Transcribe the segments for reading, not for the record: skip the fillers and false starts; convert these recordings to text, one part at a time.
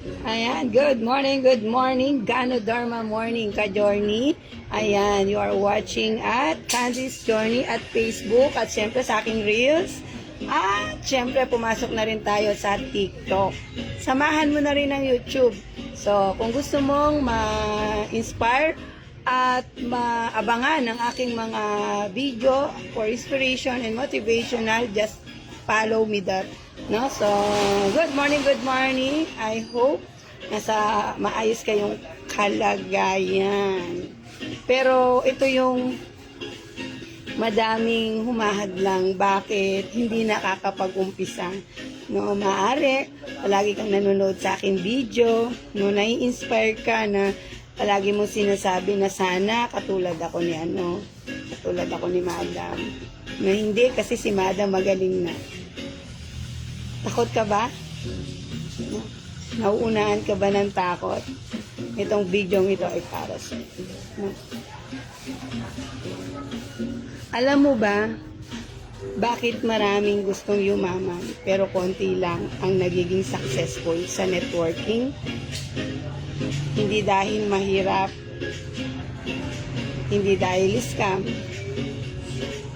Ayan, good morning, Gano Dharma morning ka Journey. Ayan, you are watching at Candice Journey at Facebook at syempre sa aking Reels. At syempre pumasok na rin tayo sa TikTok. Samahan mo na rin ang YouTube. So, kung gusto mong ma-inspire at maabangan ang aking mga video for inspiration and motivational, just follow me there. No? So, good morning. I hope nasa maayos kayong kalagayan. Pero ito yung madaming humahadlang bakit hindi nakakapag-umpisa. No, maaari palagi kang nanonood sa aking video, no, nai-inspire ka na palagi mo sinasabi na sana katulad ako ni katulad ako ni Madam. Na hindi kasi si Madam magaling na. Takot ka ba? No? Nauunahan ka ba ng takot? Itong video ito ay para sa iyo. No? Alam mo ba, bakit maraming gustong yumaman pero konti lang ang nagiging successful sa networking? Hindi dahil mahirap, hindi dahil scam,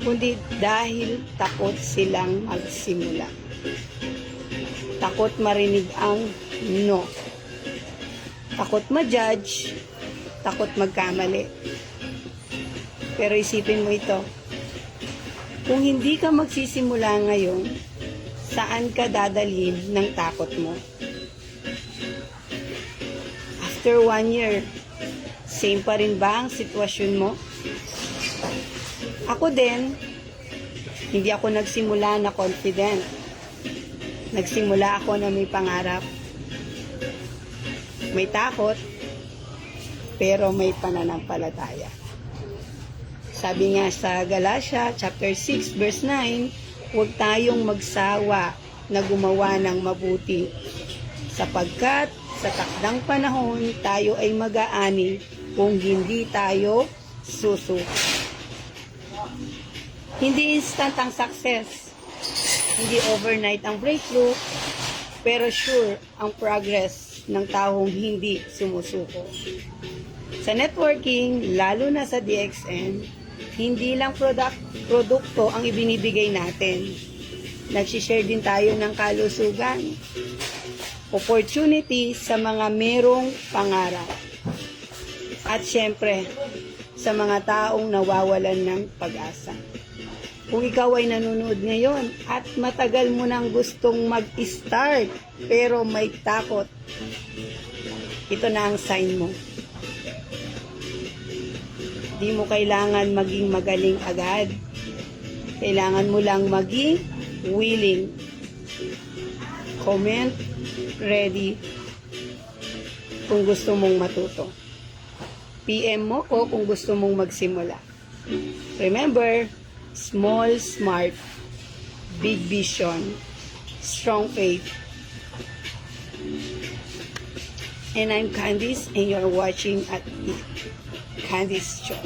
kundi dahil takot silang magsimula. Takot marinig ang no. Takot ma-judge, takot magkamali. Pero isipin mo ito, kung hindi ka magsisimula ngayon, saan ka dadalhin ng takot mo? After 1 year, same pa rin ba ang sitwasyon mo? Ako din, hindi ako nagsimula na confident. Nagsimula ako na may pangarap. May takot, pero may pananampalataya. Sabi nga sa Galatia, chapter 6, verse 9, huwag tayong magsawa na gumawa ng mabuti, sapagkat sa takdang panahon tayo ay mag-aani kung hindi tayo susuko. Hindi instant ang success, hindi overnight ang breakthrough, pero sure ang progress ng taong hindi sumusuko. Sa networking, lalo na sa DXN, hindi lang produkto ang ibinibigay natin. Nagsishare din tayo ng kalusugan, opportunity sa mga merong pangarap. At syempre, sa mga taong nawawalan ng pag-asa. Kung ikaw ay nanonood ngayon at matagal mo nang gustong mag-start pero may takot, ito na ang sign mo. Di mo kailangan maging magaling agad. Kailangan mo lang maging willing. Comment, ready, kung gusto mong matuto. PM mo o kung gusto mong magsimula. Remember, small, smart, big vision, strong faith. And I'm Candice and you're watching at Candice Show.